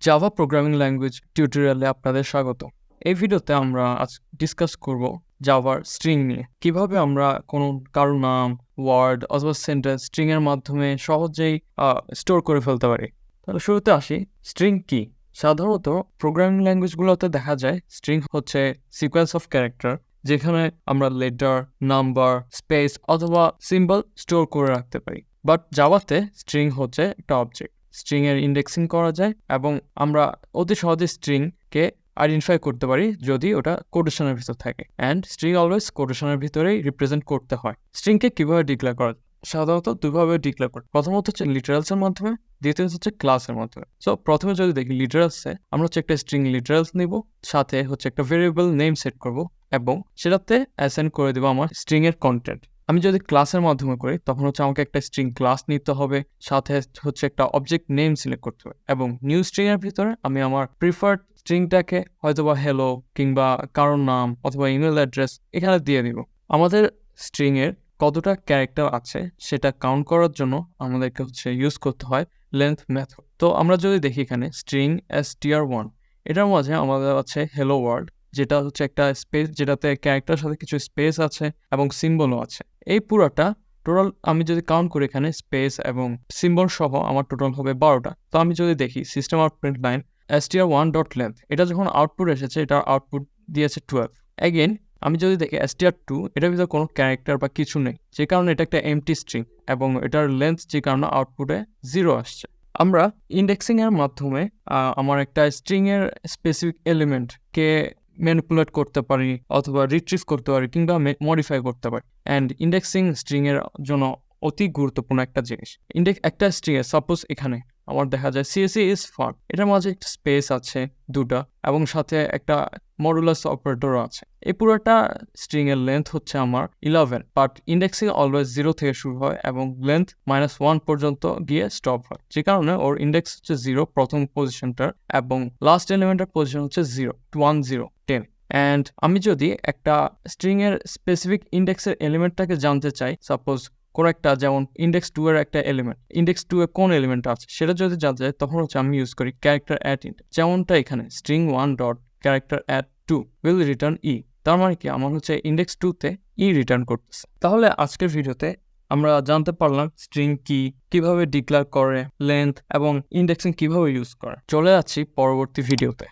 Java programming language টিউটোরিয়ালে আপনাদের স্বাগত। এই ভিডিওতে আমরা আজ ডিসকাস করব জাভার স্ট্রিং নিয়ে। কিভাবে আমরা কোনো কারো নাম, ওয়ার্ড অথবা সেন্টেন্স স্ট্রিং এর মাধ্যমে সহজেই স্টোর করে ফেলতে পারি। তাহলে শুরুতে আসি, স্ট্রিং কি? সাধারণত প্রোগ্রামিং ল্যাঙ্গুয়েজগুলোতে দেখা যায় স্ট্রিং হচ্ছে সিকোয়েন্স অফ ক্যারেক্টার, যেখানে আমরা লেটার, নাম্বার, স্পেস অথবা সিম্বল স্টোর করে রাখতে পারি। বাট জাভাতে স্ট্রিং হচ্ছে একটা অবজেক্ট। স্ট্রিং এর ইন্ডেক্সিং করা যায় এবং আমরা অতি সহজে স্ট্রিংকে আইডেন্টিফাই করতে পারি যদি ওটা কোটেশনের ভিতর থাকে। অ্যান্ড স্ট্রিং অলওয়েজ কোটেশনের ভিতরেই রিপ্রেজেন্ট করতে হয়। স্ট্রিংকে কিভাবে ডিক্লেয়ার করা যায়? সাধারণত দুইভাবে ডিক্লেয়ার করে। প্রথমত হচ্ছে লিটারালসের মাধ্যমে, দ্বিতীয়ত হচ্ছে ক্লাসের মাধ্যমে। সো প্রথমে যদি দেখি লিটারালসে, আমরা হচ্ছে একটা স্ট্রিং লিটারালস নিব, সাথে হচ্ছে একটা ভেরিয়েবল নেম সেট করব এবং সেটাতে অ্যাসাইন করে দেবো আমার স্ট্রিং এর কন্টেন্ট। আমি যদি ক্লাসের মাধ্যমে করি তখন হচ্ছে আমাকে একটা স্ট্রিং ক্লাস নিতে হবে, সাথে হচ্ছে একটা অবজেক্ট নেম সিলেক্ট করতে হবে এবং নিউ স্ট্রিং এর ভিতরে আমি আমার প্রিফার্ড স্ট্রিংটাকে হয়তোবা হ্যালো কিংবা কারোর নাম অথবা ইমেল অ্যাড্রেস এখানে দিয়ে দিব। আমাদের স্ট্রিং এর কতটা ক্যারেক্টার আছে সেটা কাউন্ট করার জন্য আমাদেরকে হচ্ছে ইউজ করতে হয় লেন্থ মেথড। তো আমরা যদি দেখি এখানে স্ট্রিং str1, এটার মাঝে আমাদের আছে হ্যালো ওয়ার্ল্ড, যেটা হচ্ছে একটা স্পেস যেটাতে ক্যারেক্টার সাথে কিছু স্পেস আছে এবং সিম্বলও আছে। এই পুরোটা টোটাল আমি যদি কাউন্ট করি এখানে স্পেস এবং সিম্বল সহ আমার টোটাল হবে 12টা। তো আমি যদি দেখি সিস্টেম আউটপুট লাইন str1.length, এটা যখন আউটপুট এসেছে এটার আউটপুট দিয়েছে 12। এগেইন আমি যদি দেখি str2, এটার ভিতরে কোনো ক্যারেক্টার বা কিছু নেই, যে কারণে এটা একটা এমটি স্ট্রিং এবং এটার লেন্থ যে কারণে আউটপুটে 0 আসছে। আমরা ইন্ডেক্সিং এর মাধ্যমে আমার একটা স্ট্রিং এর স্পেসিফিক এলিমেন্টকে ম্যানিপুলেট করতে পারি অথবা রিট্রিভ করতে পারি কিংবা মডিফাই করতে পারি। অ্যান্ড ইন্ডেক্সিং স্ট্রিং এর জন্য অতি গুরুত্বপূর্ণ একটা জিনিস। একটা স্ট্রিং এর সাপোজ এখানে আমার দেখা যায় CSE is fun, এটার মাঝে একটা স্পেস আছে দুটা এবং সাথে একটা মডুলাস অপারেটরও আছে। এই পুরোটা স্ট্রিং এর লেন্থ হচ্ছে আমার 11, বাট ইন্ডেক্সিং অলওয়েজ 0 থেকে শুরু হয় এবং লেন্থ -1 পর্যন্ত গিয়ে স্টপ হয়, যে কারণে ওর ইন্ডেক্স হচ্ছে 0 প্রথম পজিশনটার এবং লাস্ট এলিমেন্টের পজিশন হচ্ছে 0, 1 0 10। অ্যান্ড আমি যদি একটা স্ট্রিং এর স্পেসিফিক ইন্ডেক্সের এলিমেন্টটাকে জানতে চাই, সাপোজ কোন একটা, যেমন ইন্ডেক্স 2 এর একটা এলিমেন্ট, ইন্ডেক্স 2 এ কোন এলিমেন্ট আছে সেটা যদি জানতে চাই তখন হচ্ছে আমি ইউজ করি ক্যারেক্টার অ্যাট ইন্ডেক্স, যেমনটা এখানে string 1 dot character at 2 will return E. তার মানে কি আমার হচ্ছে ইন্ডেক্স 2 তে ই রিটার্ন করতেছে। তাহলে আজকের ভিডিওতে আমরা জানতে পারলাম স্ট্রিং কি, কিভাবে ডিক্লেয়ার করে, লেন্থ এবং ইন্ডেক্সিং কিভাবে ইউজ করে। চলে যাচ্ছি পরবর্তী ভিডিওতে।